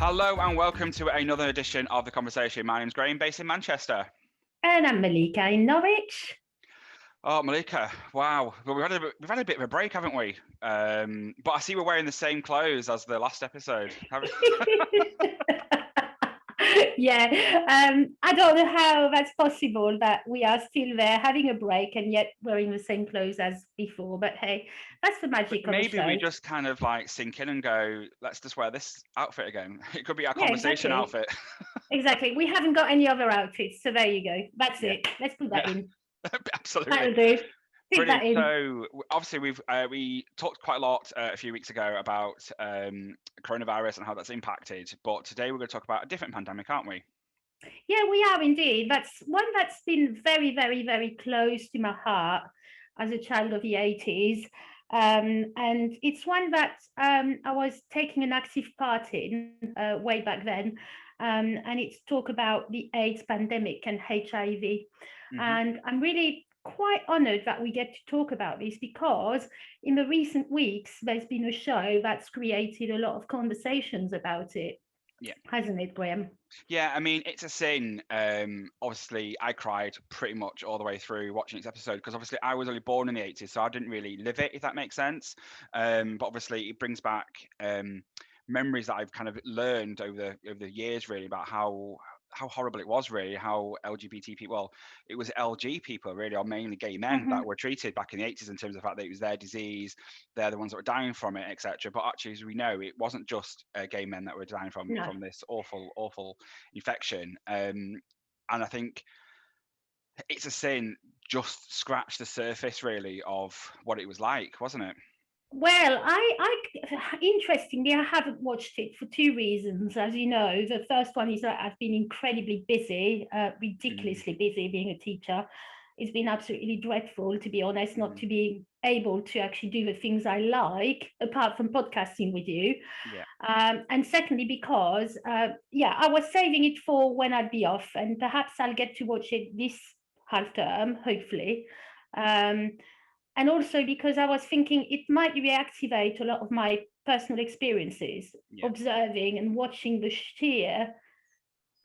Hello and welcome to another edition of The Conversation. My name's Graham, based in Manchester. And I'm Malika in Norwich. Oh, Malika, wow. Well, we've had a bit of a break, haven't we? But I see we're wearing the same clothes as the last episode. Yeah, I don't know how that's possible that we are still there having a break and yet wearing the same clothes as before. But hey, that's the magic of a Maybe we show. just kind of like sink in and go, let's just wear this outfit again. It could be our Yeah, conversation exactly. outfit. Exactly. We haven't got any other outfits, so there you go. That's Yeah, it. Let's put that yeah, in. absolutely. That'll do. Fit that Brilliant. in. So obviously we talked quite a lot a few weeks ago about coronavirus and how that's impacted. But today we're going to talk about a different pandemic, aren't we? Yeah, we are indeed. That's one that's been very, very, very close to my heart as a child of the 80s. And it's one that I was taking an active part in way back then. And it's talk about the AIDS pandemic and HIV. Hmm. And I'm really quite honored that we get to talk about this because in the recent weeks, there's been a show that's created a lot of conversations about it, Yeah. hasn't it, Graham? Yeah, I mean, it's a sin. Obviously, I cried pretty much all the way through watching its episode because obviously I was only born in the 80s, so I didn't really live it, if that makes sense. But obviously, it brings back memories that I've kind of learned over the years, really, about how horrible it was, really, how LGBT people, well, it was LG people, really, or mainly gay men that were treated back in the 80s in terms of the fact that it was their disease, they're the ones that were dying from it, etc. But actually, as we know, it wasn't just gay men that were dying No. from this awful infection. And I think it's a sin just scratched the surface, really, of what it was like, wasn't it? Well, interestingly, I haven't watched it for two reasons. As you know, the first one is that I've been incredibly busy, Mm, ridiculously busy being a teacher. It's been absolutely dreadful, to be honest, not mm, to be able to actually do the things I like, apart from podcasting with you. yeah, And secondly, because, yeah, I was saving it for when I'd be off, and perhaps I'll get to watch it this half term, hopefully. Um, and also because I was thinking it might reactivate a lot of my personal experiences, yeah. observing and watching the sheer,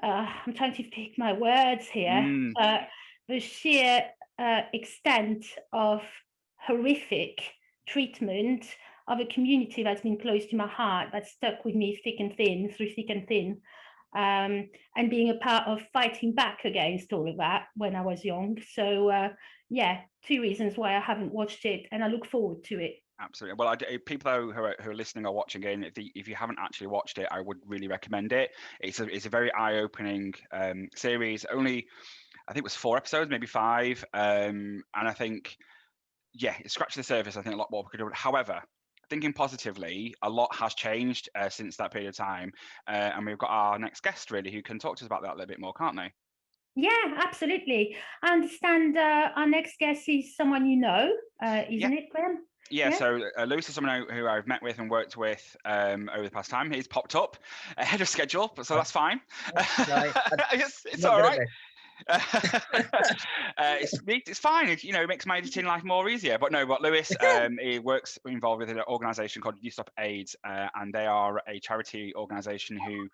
I'm trying to pick my words here, Mm, uh, the sheer extent of horrific treatment of a community that's been close to my heart, that stuck with me thick and thin, through thick and thin. And being a part of fighting back against all of that when I was young. So, yeah, two reasons why I haven't watched it, and I look forward to it. absolutely. Well, people who are listening or watching again, if you haven't actually watched it, I would really recommend it. It's a very eye-opening series. Only I think it was 4 episodes, maybe 5. And I think, yeah, it scratched the surface. I think a lot more could do. However, thinking positively, a lot has changed since that period of time. And we've got our next guest, really, who can talk to us about that a little bit more, can't they? Yeah, absolutely. I understand our next guest is someone you know, Yeah. isn't it, Graham? Yeah, Yeah. so Lewis is someone who I've met with and worked with over the past time. He's popped up ahead of schedule, so Right. that's fine. Right. I'm It's not all good at right. this. It's fine. It makes my editing life more easier. But no, but Lewis, he works involved with an organisation called You Stop AIDS, and they are a charity organisation who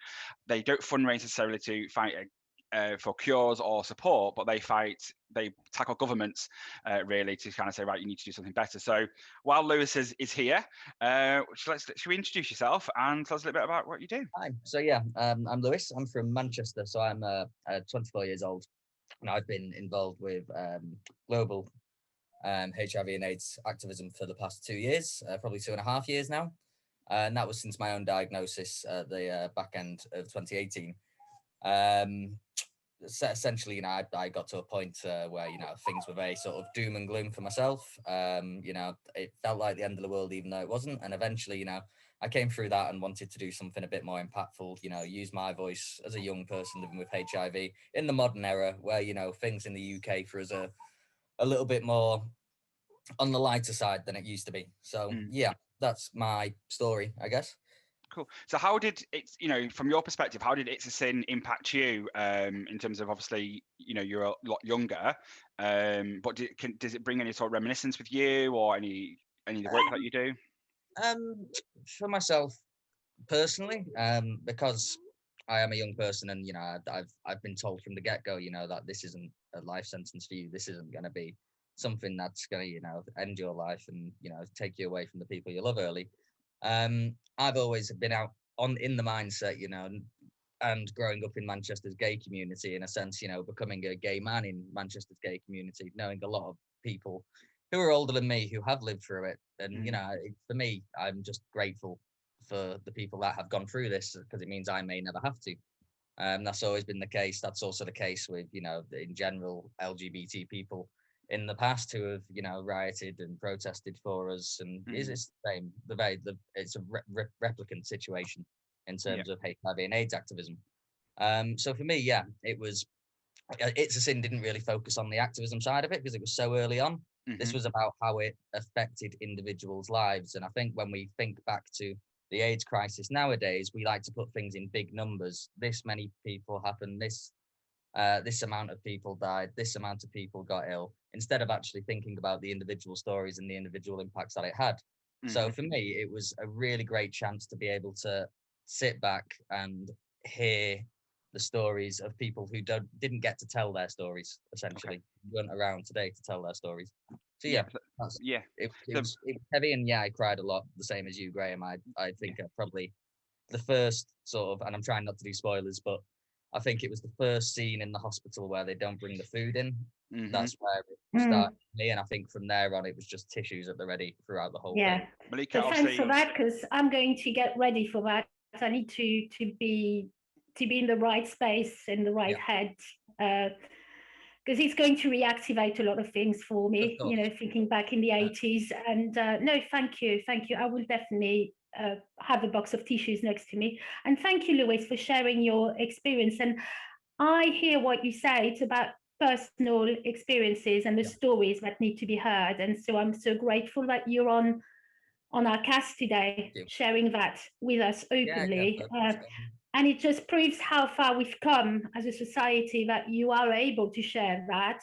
they don't fundraise necessarily to fight for cures or support, but they tackle governments really to kind of say, right, you need to do something better. So while Lewis is here, should we introduce yourself and tell us a little bit about what you do? Hi. So yeah, I'm Lewis. I'm from Manchester. So I'm 24 years old, and I've been involved with global HIV and AIDS activism for the past 2 years, probably 2.5 years now. And that was since my own diagnosis at the back end of 2018. Essentially, I got to a point where, things were very sort of doom and gloom for myself. It felt like the end of the world, even though it wasn't. And eventually, I came through that and wanted to do something a bit more impactful, use my voice as a young person living with HIV in the modern era where, things in the UK for us are a little bit more on the lighter side than it used to be. So, Mm. yeah, that's my story, I guess. Cool. So how did it, from your perspective, how did It's a Sin impact you in terms of, obviously, you're a lot younger, but does it bring any sort of reminiscence with you or any of the work that you do? For myself, personally, because I am a young person, and you know, I've been told from the get go, you know, that this isn't a life sentence for you. This isn't going to be something that's going to, you know, end your life and, you know, take you away from the people you love early. I've always been out on in the mindset, you know, and growing up in Manchester's gay community, in a sense, you know, becoming a gay man in Manchester's gay community, knowing a lot of people who are older than me who have lived through it. And, you know, for me, I'm just grateful for the people that have gone through this, because it means I may never have to. That's always been the case. That's also the case with, you know, in general, LGBT people in the past who have, you know, rioted and protested for us. And it's the same. It's a replicant situation in terms of HIV and AIDS activism. So for me, yeah, It's a Sin didn't really focus on the activism side of it because it was so early on. This was about how it affected individuals' lives. And I think when we think back to the AIDS crisis nowadays, we like to put things in big numbers. This many people happened, this amount of people died, this amount of people got ill, instead of actually thinking about the individual stories and the individual impacts that it had. So for me, it was a really great chance to be able to sit back and hear the stories of people who didn't get to tell their stories, essentially, weren't around today to tell their stories. So yeah, it was heavy, and yeah, I cried a lot, the same as you, Graham. I think probably the first sort of, and I'm trying not to do spoilers, but I think it was the first scene in the hospital where they don't bring the food in. That's where it started for me, and I think from there on, it was just tissues at the ready throughout the whole thing. Malika, so thanks for that, because I'm going to get ready for that. I need to be in the right space and the right head, because it's going to reactivate a lot of things for me, you know, thinking back in the 80s. And no, thank you. I will definitely have a box of tissues next to me. And thank you, Lewis, for sharing your experience. And I hear what you say. It's about personal experiences and the stories that need to be heard. And so I'm so grateful that you're on our cast today, sharing that with us openly. And it just proves how far we've come as a society, that you are able to share that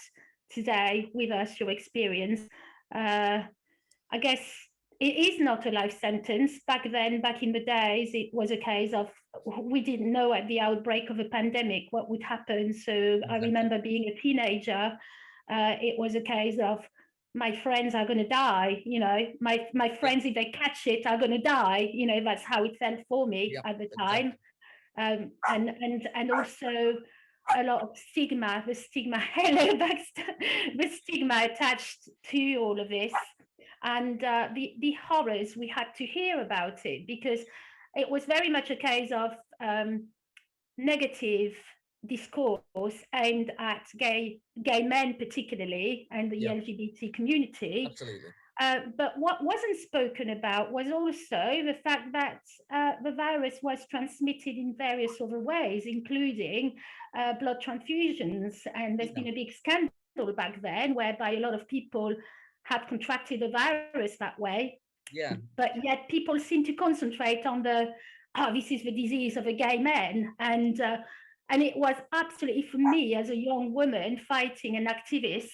today with us, your experience. I guess it is not a life sentence. Back then, back in the days, it was a case of, we didn't know at the outbreak of a pandemic what would happen. So I remember being a teenager, it was a case of, my friends are going to die, you know, my friends, if they catch it, are going to die. You know, that's how it felt for me at the time. And also a lot of stigma, hello Baxter, the stigma attached to all of this, and the horrors we had to hear about it, because it was very much a case of negative discourse aimed at gay men particularly, and the LGBT community. Absolutely. But what wasn't spoken about was also the fact that the virus was transmitted in various other ways, including blood transfusions. And there's been a big scandal back then whereby a lot of people had contracted the virus that way. Yeah. But yet people seem to concentrate on this is the disease of a gay man. And it was absolutely, for me as a young woman fighting an activist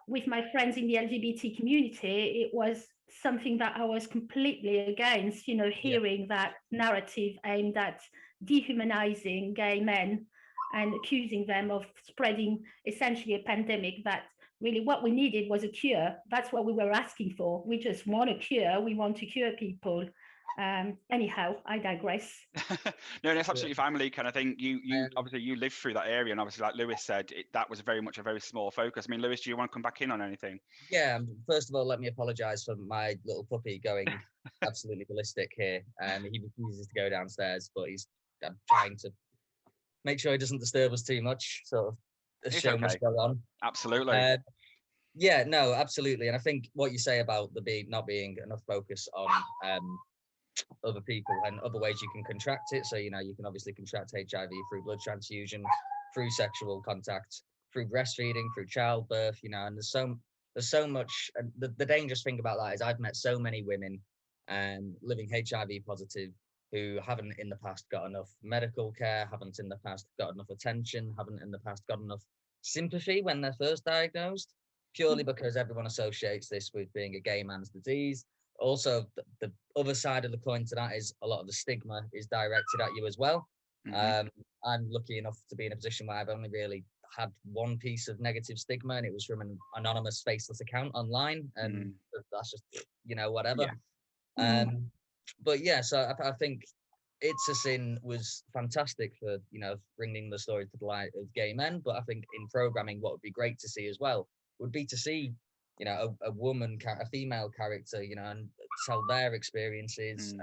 with my friends in the LGBT community, it was something that I was completely against, you know, hearing that narrative aimed at dehumanizing gay men and accusing them of spreading essentially a pandemic that really what we needed was a cure. That's what we were asking for. We just want a cure. We want to cure people. Anyhow, I digress. No, that's absolutely fine, Malika. And I think you obviously you lived through that area, and obviously, like Lewis said, that was very much a very small focus. I mean, Lewis, do you want to come back in on anything? Yeah, first of all, let me apologise for my little puppy going absolutely ballistic here. He refuses to go downstairs, but I'm trying to make sure he doesn't disturb us too much. Sort of, the show must go on. Absolutely. Yeah, no, absolutely. And I think what you say about not being enough focus on other people and other ways you can contract it. So, you know, you can obviously contract HIV through blood transfusion, through sexual contact, through breastfeeding, through childbirth, you know, and there's so much. And the dangerous thing about that is I've met so many women living HIV positive who haven't in the past got enough medical care, haven't in the past got enough attention, haven't in the past got enough sympathy when they're first diagnosed, purely because everyone associates this with being a gay man's disease. also the other side of the coin to that is a lot of the stigma is directed at you as well. Mhm. I'm lucky enough to be in a position where I've only really had one piece of negative stigma, and it was from an anonymous faceless account online, and that's just, whatever. Yeah. But yeah, so I think It's a Sin was fantastic for, bringing the story to the light of gay men. But I think in programming, what would be great to see as well would be to see, a woman, a female character, and tell their experiences,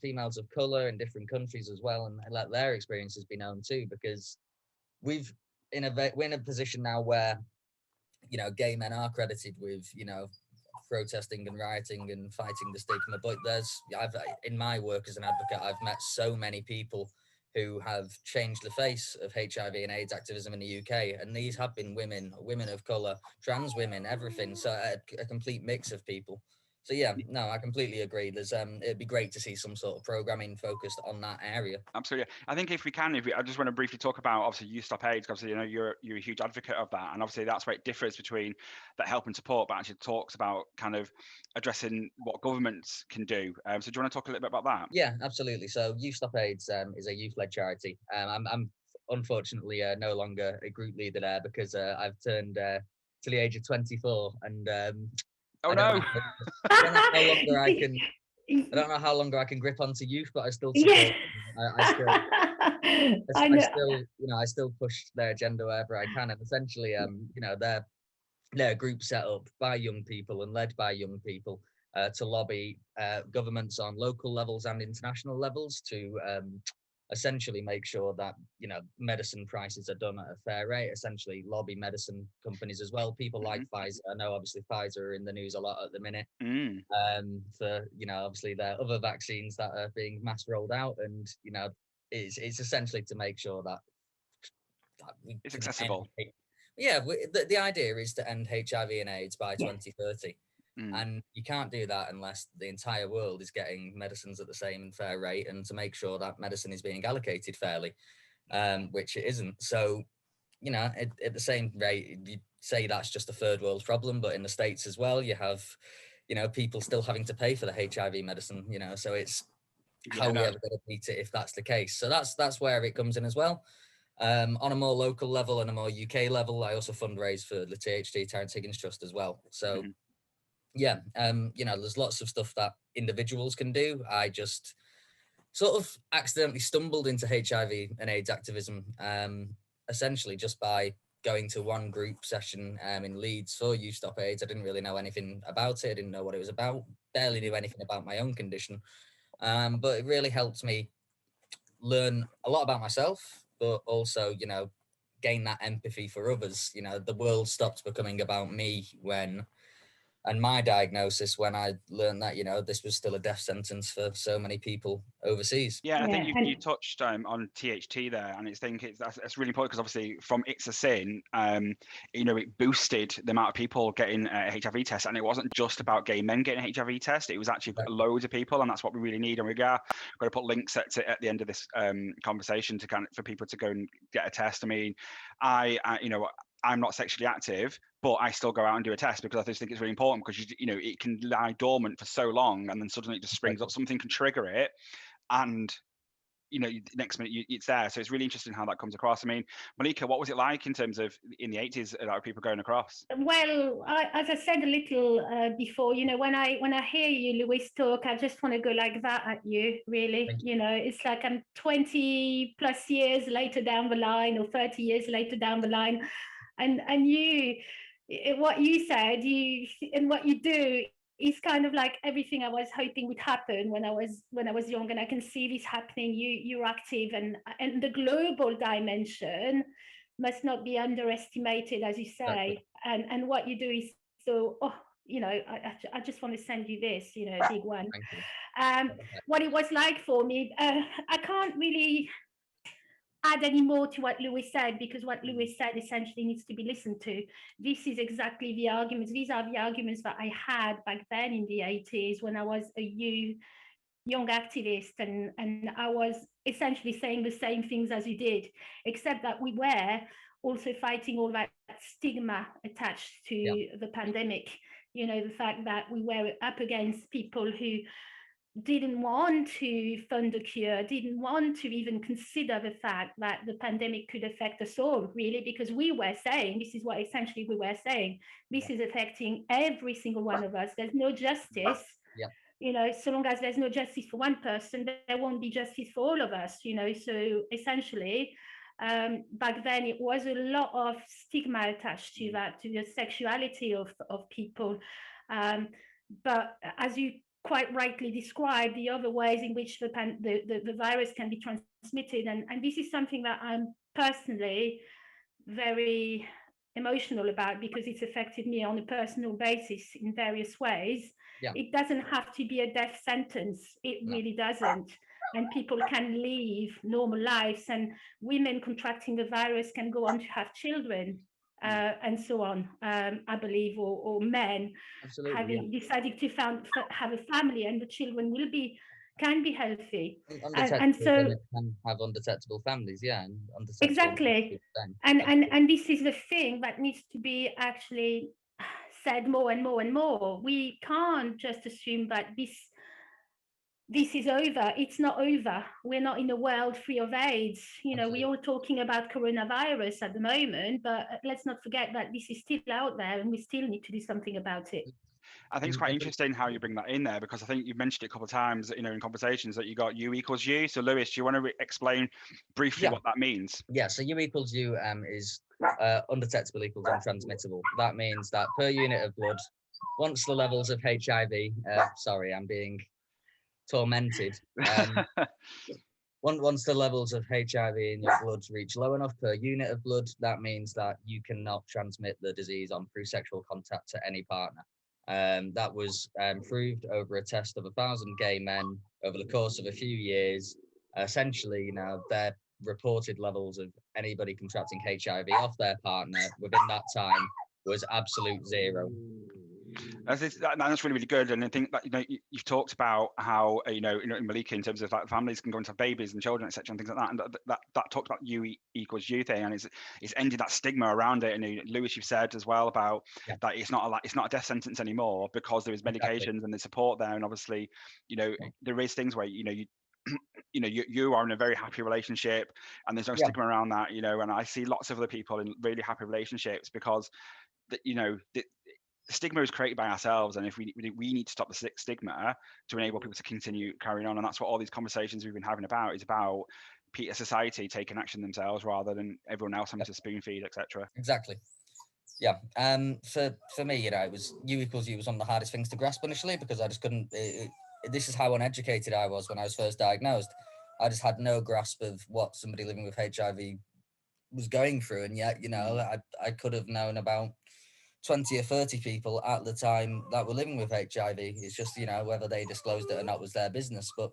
females of color in different countries as well, and let their experiences be known too, because we've we're in a position now where, gay men are credited with, protesting and rioting and fighting the stigma. But in my work as an advocate, I've met so many people who have changed the face of HIV and AIDS activism in the UK, and these have been women of color, trans women, everything. So a complete mix of people. So yeah, no, I completely agree. It'd be great to see some sort of programming focused on that area. Absolutely. I think if we can, I just want to briefly talk about, obviously, You Stop AIDS, because obviously, you're a huge advocate of that, and obviously that's where it differs between that help and support, but actually talks about kind of addressing what governments can do. So do you want to talk a little bit about that? Yeah, absolutely. So You Stop AIDS is a youth-led charity. I'm unfortunately no longer a group leader there because I've turned to the age of 24, and Oh I don't no. know, I don't know how longer I can. I don't know how longer I can grip onto youth, but I still support. I still, I still push their agenda wherever I can, and essentially, they're a group set up by young people and led by young people to lobby governments on local levels and international levels to essentially make sure that, medicine prices are done at a fair rate, essentially lobby medicine companies as well. People like Pfizer. I know obviously Pfizer are in the news a lot at the minute for, obviously their other vaccines that are being mass rolled out, and, it's essentially to make sure that It's accessible. the idea is to end HIV and AIDS by 2030. And you can't do that unless the entire world is getting medicines at the same and fair rate, and to make sure that medicine is being allocated fairly, which it isn't. So, at the same rate, you say that's just a third world problem, but in the States as well, you have, people still having to pay for the HIV medicine, so it's how are we ever going to beat it if that's the case? So that's where it comes in as well. On a more local level and a more UK level, I also fundraise for the THT Terence Higgins Trust as well. So there's lots of stuff that individuals can do. I just sort of accidentally stumbled into HIV and AIDS activism, essentially just by going to one group session in Leeds for You Stop AIDS. I didn't really know anything about it. I didn't know what it was about. Barely knew anything about my own condition. But it really helped me learn a lot about myself, but also, gain that empathy for others. The world stopped becoming about me and my diagnosis when I learned that, this was still a death sentence for so many people overseas. Yeah, I think you touched on THT there, and that's really important, because obviously from It's a Sin, it boosted the amount of people getting HIV tests, and it wasn't just about gay men getting an HIV test. It was actually loads of people, and that's what we really need. And we're going to put links at the end of this conversation for people to go and get a test. I mean, I'm not sexually active, but I still go out and do a test, because I just think it's really important, because it can lie dormant for so long, and then suddenly it just springs up. Something can trigger it, and next minute it's there. So it's really interesting how that comes across. I mean, Malika, what was it like in terms of in the 80s, people going across? Well, as I said a little before, when I hear you, Lewis, talk, I just want to go like that at you, really. It's like I'm 20 plus years later down the line, or 30 years later down the line, and what you said, and what you do is kind of like everything I was hoping would happen when I was young, and I can see this happening. You're active, and the global dimension must not be underestimated, as you say. And what you do is so. I just want to send you this, a big one. What it was like for me, I can't really add any more to what Lewis said, because what Lewis said essentially needs to be listened to. This is exactly the arguments. These are the arguments that I had back then in the 80s, when I was a young activist, and I was essentially saying the same things as you did, except that we were also fighting all that stigma attached to the pandemic. You know, the fact that we were up against people who didn't want to fund a cure, didn't want to even consider the fact that the pandemic could affect us all, really, because we were saying, this is what essentially we were saying, this is affecting every single one of us. There's no justice. You know, so long as there's no justice for one person, there won't be justice for all of us, you know. So essentially, back then it was a lot of stigma attached to that, to the sexuality of people. But as you quite rightly described, the other ways in which the virus can be transmitted, and this is something that I'm personally very emotional about, because it's affected me on a personal basis in various ways. It doesn't have to be a death sentence. It really doesn't. And people can live normal lives, and women contracting the virus can go on to have children, and so on, I believe, or men having decided to have a family, and the children can be healthy. And so can have undetectable families, and undetectable exactly. And this is the thing that needs to be actually said more and more and more. We can't just assume that this is over. It's not over. We're not in a world free of AIDS. You know, we're all talking about coronavirus at the moment, but let's not forget that this is still out there, and we still need to do something about it. I think it's quite interesting how you bring that in there, because I think you've mentioned it a couple of times, you know, in conversations, that you got U equals U. So Lewis, do you want to explain briefly what that means? Yeah, so U equals U is undetectable equals untransmittable. That means that per unit of blood, once the levels of HIV, sorry, I'm being tormented. Once the levels of HIV in your blood reach low enough per unit of blood, that means that you cannot transmit the disease on through sexual contact to any partner. That was proved over a test of 1,000 gay men over the course of a few years. Essentially, you know, their reported levels of anybody contracting HIV off their partner within that time was absolute zero. That's really, really good. And I think that, you know, you've talked about how, you know, in Malika, in terms of like families can go and have babies and children, etc., and things like that. And that talked about U equals U thing, and it's ended that stigma around it. And Lewis, you've said as well about that it's not a death sentence anymore, because there is medications and the support there. And obviously, you know, there is things where, you know, you are in a very happy relationship, and there's no stigma around that, you know. And I see lots of other people in really happy relationships, because you know, the stigma is created by ourselves, and if we need to stop the stigma to enable people to continue carrying on. And that's what all these conversations we've been having about is about society taking action themselves rather than everyone else having to spoon feed, etc. Exactly. Yeah. For me, you know, it was U equals U was one of the hardest things to grasp initially, because I just couldn't. This is how uneducated I was when I was first diagnosed. I just had no grasp of what somebody living with HIV was going through, and yet, you know, I could have known about 20 or 30 people at the time that were living with HIV. It's just, you know, whether they disclosed it or not was their business. But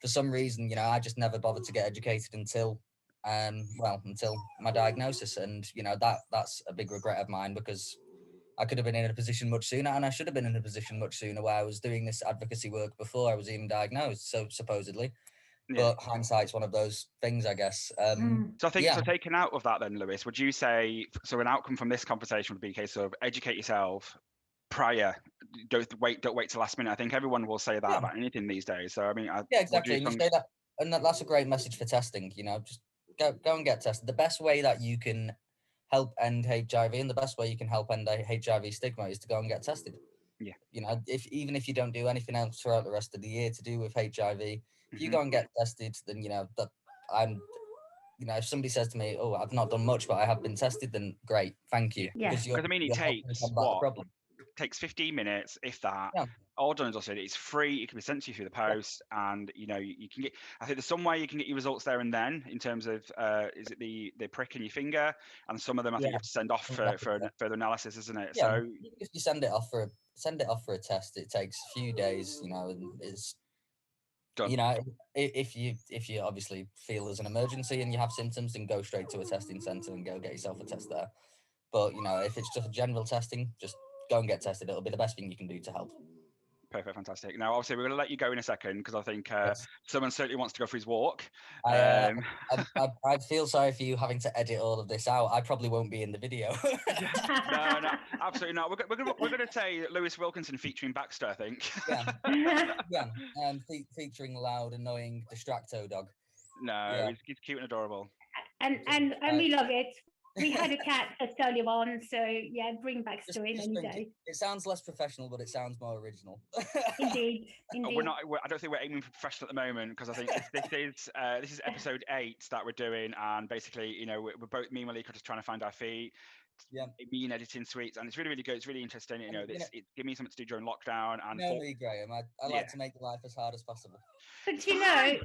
for some reason, you know, I just never bothered to get educated until my diagnosis. And, you know, that's a big regret of mine, because I could have been in a position much sooner, and I should have been in a position much sooner, where I was doing this advocacy work before I was even diagnosed, so supposedly. But hindsight's one of those things, I guess. So I think, so taken out of that then, Lewis, would you say, so an outcome from this conversation would be a case of educate yourself prior, don't wait till last minute. I think everyone will say that about anything these days. So I mean, exactly. And you say that, and that's a great message for testing. You know, just go and get tested. The best way that you can help end HIV, and the best way you can help end HIV stigma, is to go and get tested. Yeah. You know, even if you don't do anything else throughout the rest of the year to do with HIV, if you go and get tested, then, you know, that you know, if somebody says to me, "Oh, I've not done much, but I have been tested," then great, thank you. Because I mean, it takes 15 minutes, if that. All done and dusted. It's free. It can be sent to you through the post, and you know, you can get. I think there's some way you can get your results there and then, in terms of is it the prick in your finger, and some of them I think you have to send off for further analysis, isn't it? Yeah. So if you send it off for a test, it takes a few days. You know, and it's done. You know, if you obviously feel there's an emergency and you have symptoms, then go straight to a testing centre and go get yourself a test there. But, you know, if it's just a general testing, just go and get tested. It'll be the best thing you can do to help. Perfect, fantastic. Now, obviously, we're going to let you go in a second because I think Yes. someone certainly wants to go for his walk. I feel sorry for you having to edit all of this out. I probably won't be in the video. No, absolutely not. We're going to say Lewis Wilkinson featuring Baxter, I think. Yeah. Featuring loud, annoying Distracto dog. No, Yeah. he's cute and adorable. And we love it. We had a cat earlier on, so yeah, bring Baxter in any day. It sounds less professional, but it sounds more original. Indeed. I don't think we're aiming for professional at the moment because I think this is episode 8 that we're doing, and basically, you know, we're both, me and Malika, are just trying to find our feet. Yeah. Me and editing suites, and it's really, really good. It's really interesting. You know, it gave me something to do during lockdown. And no, me, Graham. I like to make life as hard as possible. But you know,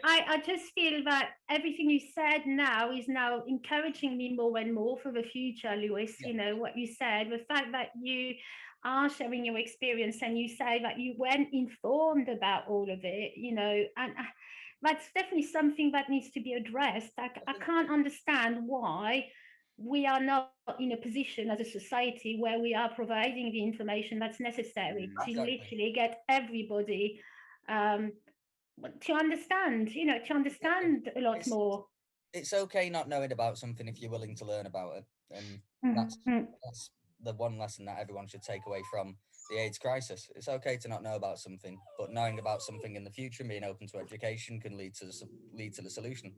I just feel that everything you said now is now encouraging me more and more for the future, Lewis. Yeah. You know, what you said, the fact that you are sharing your experience and you say that you weren't informed about all of it, you know, and that's definitely something that needs to be addressed. I can't understand why we are not in a position as a society where we are providing the information that's necessary to literally get everybody to understand, you know, a lot more. It's okay not knowing about something if you're willing to learn about it. And that's the one lesson that everyone should take away from the AIDS crisis. It's okay to not know about something, but knowing about something in the future and being open to education can lead to the solution.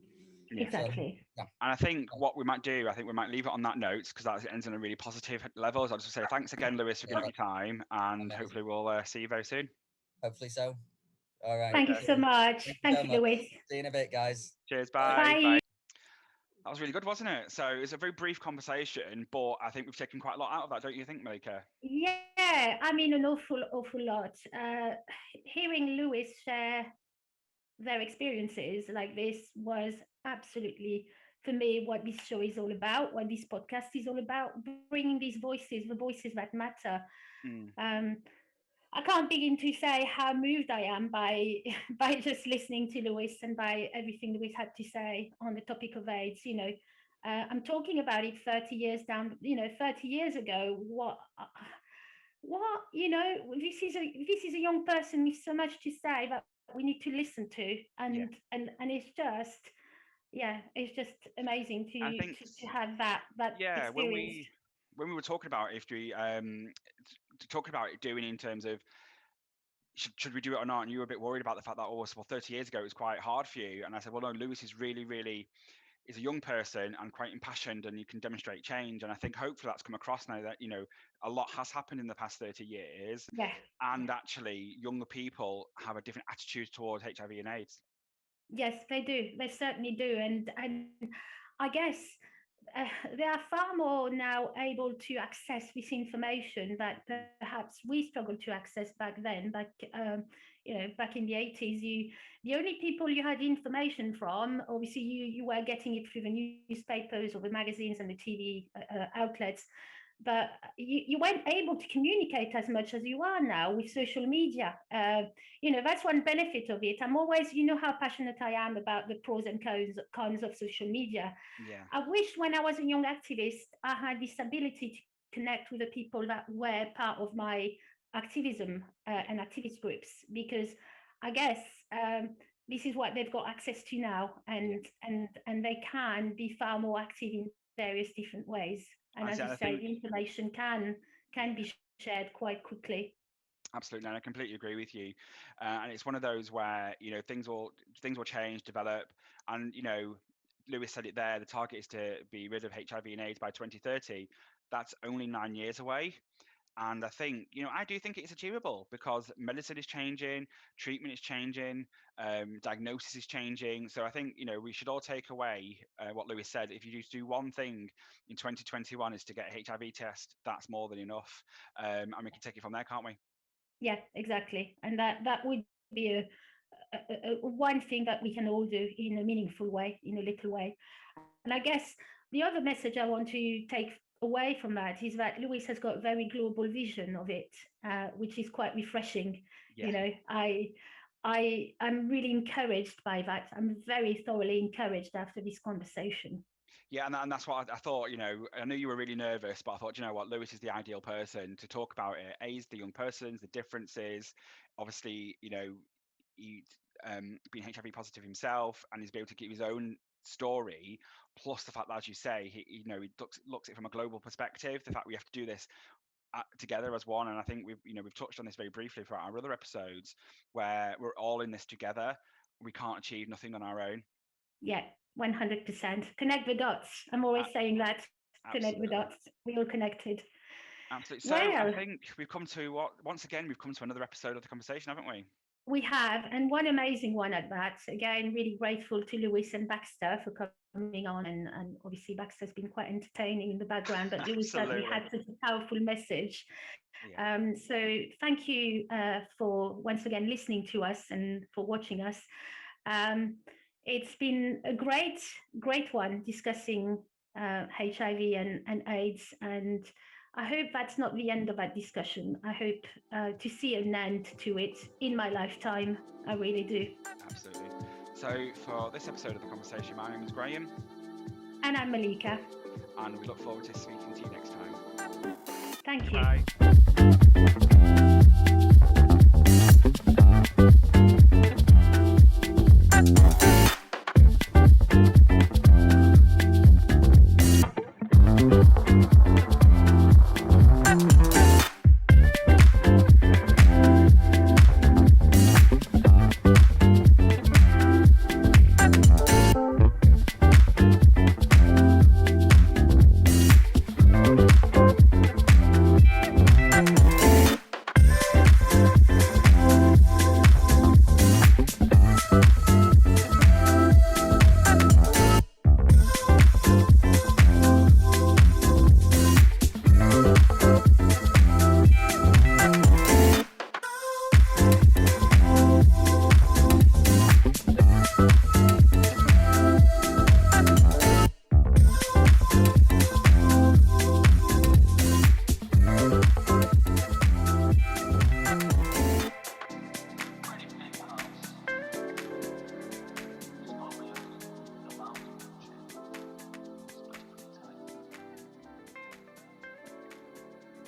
Yeah. Exactly. And I think what we might do, we might leave it on that note because that ends on a really positive level. So I'll just say thanks again, Lewis, for giving me time, and hopefully we'll see you very soon. Hopefully so. All right. Thank you so much. Thank you, Lewis. See you in a bit, guys. Cheers. Bye. That was really good, wasn't it? So it was a very brief conversation, but I think we've taken quite a lot out of that, don't you think, Malika? Yeah, I mean, an awful lot. Hearing Lewis share their experiences like this was absolutely, for me, what this show is all about, what this podcast is all about, bringing these voices, the voices that matter. I can't begin to say how moved I am by just listening to Lewis and by everything Lewis had to say on the topic of AIDS. You know, I'm talking about it 30 years down. You know, 30 years ago. What? You know, this is a young person with so much to say that we need to listen to, and it's just amazing to have that experience. When we were talking about if we talking about it doing in terms of should we do it or not, and you were a bit worried about the fact that 30 years ago it was quite hard for you, and I said, well, no, Lewis is really is a young person and quite impassioned, and you can demonstrate change, and I think hopefully that's come across now that, you know, a lot has happened in the past 30 years, and actually younger people have a different attitude towards HIV and AIDS. Yes, they do. They certainly do, and I guess they are far more now able to access this information that perhaps we struggled to access back then. Back in the 80s, the only people you had information from, obviously, you were getting it through the newspapers or the magazines and the TV outlets. But you weren't able to communicate as much as you are now with social media. That's one benefit of it. I'm always, you know how passionate I am about the pros and cons of social media. Yeah. I wish when I was a young activist, I had this ability to connect with the people that were part of my activism and activist groups, because I guess this is what they've got access to now, and they can be far more active in various different ways. And as you say, the information can be shared quite quickly. Absolutely, and I completely agree with you. And it's one of those where, you know, things will change, develop, and, you know, Lewis said it there. The target is to be rid of HIV and AIDS by 2030. That's only 9 years away. And I think, you know, I do think it's achievable because medicine is changing, treatment is changing, diagnosis is changing. So I think, you know, we should all take away what Lewis said. If you just do one thing in 2021 is to get a HIV test, that's more than enough. And we can take it from there, can't we? Yeah, exactly. And that would be a one thing that we can all do in a meaningful way, in a little way. And I guess the other message I want to take away from that is that Lewis has got a very global vision of it, which is quite refreshing. Yeah. You know, I'm really encouraged by that. I'm very thoroughly encouraged after this conversation. Yeah, and that's what I thought. You know, I knew you were really nervous, but I thought, you know what, Lewis is the ideal person to talk about it. AIDS, the young persons, the differences. Obviously, you know, he being HIV positive himself, and he's able to give his own story. Plus the fact that, as you say, he looks at it from a global perspective. The fact we have to do this together as one, and I think we've touched on this very briefly throughout our other episodes, where we're all in this together. We can't achieve nothing on our own. Yeah, 100%. Connect the dots. I'm always saying that. Connect the Absolutely. dots. We're all connected. Absolutely. So Well, I think we've come to once again, we've come to another episode of the conversation, haven't we? we have, and one amazing one at that. Again, really grateful to Lewis and Baxter for coming on, and obviously Baxter's been quite entertaining in the background, but Lewis certainly had such a powerful message. Yeah. So thank you for once again listening to us and for watching us. It's been a great one discussing HIV and AIDS, and I hope that's not the end of that discussion. I hope to see an end to it in my lifetime. I really do. Absolutely. So for this episode of the conversation, my name is Graham. And I'm Malika. And we look forward to speaking to you next time. Thank you. Bye.